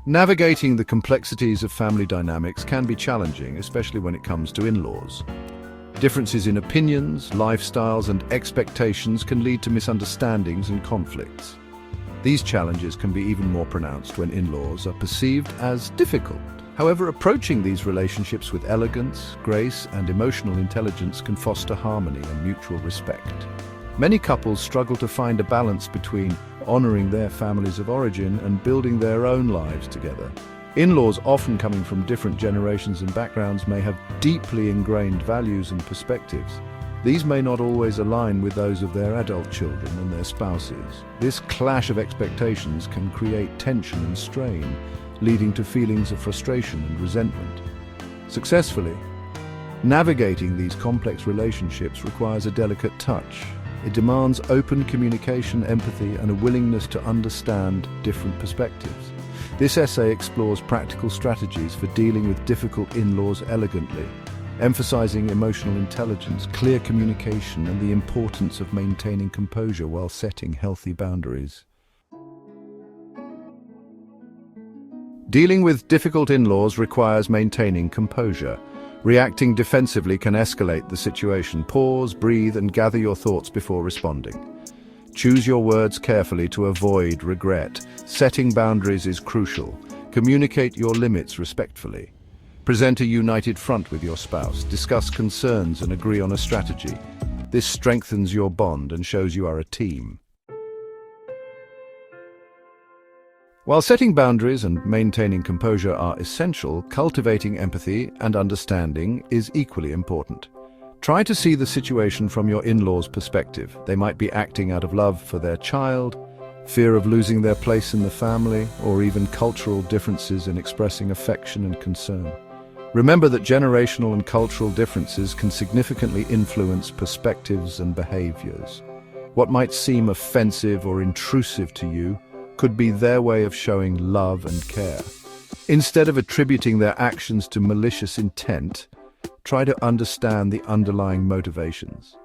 Navigating the complexities of family dynamics can be challenging, especially when it comes to in-laws. Differences in opinions, lifestyles, and expectations can lead to misunderstandings and conflicts. These challenges can be even more pronounced when in-laws are perceived as difficult. However, approaching these relationships with elegance, grace, and emotional intelligence can foster harmony and mutual respect. Many couples struggle to find a balance between honoring their families of origin and building their own lives together. In-laws, often coming from different generations and backgrounds, may have deeply ingrained values and perspectives. These may not always align with those of their adult children and their spouses. This clash of expectations can create tension and strain, leading to feelings of frustration and resentment. Successfully navigating these complex relationships requires a delicate touch. It demands open communication, empathy, and a willingness to understand different perspectives. This essay explores practical strategies for dealing with difficult in-laws elegantly, emphasizing emotional intelligence, clear communication, and the importance of maintaining composure while setting healthy boundaries. Dealing with difficult in-laws requires maintaining composure. Reacting defensively can escalate the situation. Pause, breathe, and gather your thoughts before responding. Choose your words carefully to avoid regret. Setting boundaries is crucial. Communicate your limits respectfully. Present a united front with your spouse. Discuss concerns and agree on a strategy. This strengthens your bond and shows you are a team. While setting boundaries and maintaining composure are essential, cultivating empathy and understanding is equally important. Try to see the situation from your in-laws' perspective. They might be acting out of love for their child, fear of losing their place in the family, or even cultural differences in expressing affection and concern. Remember that generational and cultural differences can significantly influence perspectives and behaviors. What might seem offensive or intrusive to you could be their way of showing love and care. Instead of attributing their actions to malicious intent, try to understand the underlying motivations.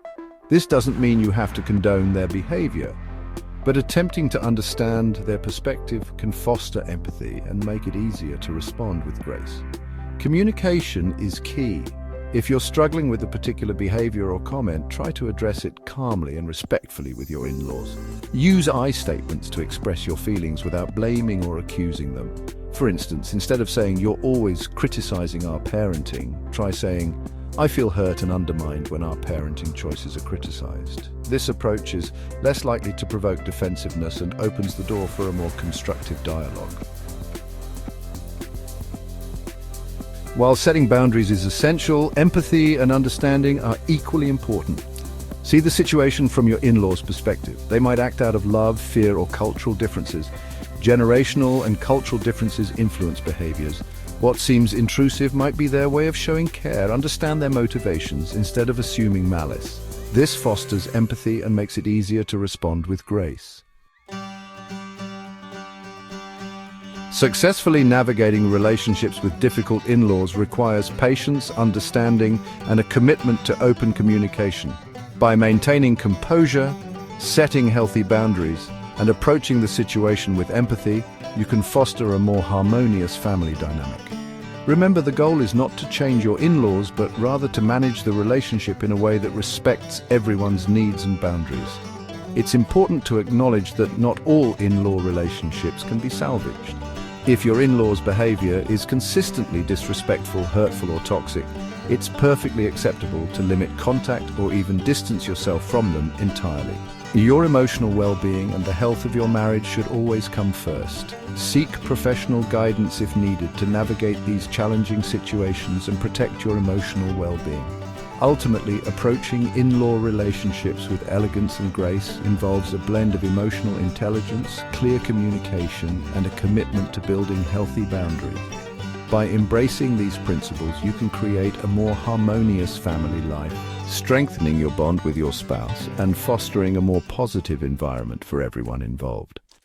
This doesn't mean you have to condone their behavior, but attempting to understand their perspective can foster empathy and make it easier to respond with grace. Communication is key. If you're struggling with a particular behavior or comment, try to address it calmly and respectfully with your in-laws. Use I statements to express your feelings without blaming or accusing them. For instance, instead of saying, "You're always criticizing our parenting," try saying, "I feel hurt and undermined when our parenting choices are criticized." This approach is less likely to provoke defensiveness and opens the door for a more constructive dialogue. While setting boundaries is essential, empathy and understanding are equally important. See the situation from your in-laws' perspective. They might act out of love, fear, or cultural differences. Generational and cultural differences influence behaviors. What seems intrusive might be their way of showing care. Understand their motivations instead of assuming malice. This fosters empathy and makes it easier to respond with grace. Successfully navigating relationships with difficult in-laws requires patience, understanding, and a commitment to open communication. By maintaining composure, setting healthy boundaries, and approaching the situation with empathy, you can foster a more harmonious family dynamic. Remember, the goal is not to change your in-laws, but rather to manage the relationship in a way that respects everyone's needs and boundaries. It's important to acknowledge that not all in-law relationships can be salvaged. If your in-laws' behavior is consistently disrespectful, hurtful, or toxic, it's perfectly acceptable to limit contact or even distance yourself from them entirely. Your emotional well-being and the health of your marriage should always come first. Seek professional guidance if needed to navigate these challenging situations and protect your emotional well-being. Ultimately, approaching in-law relationships with elegance and grace involves a blend of emotional intelligence, clear communication, and a commitment to building healthy boundaries. By embracing these principles, you can create a more harmonious family life, strengthening your bond with your spouse and fostering a more positive environment for everyone involved.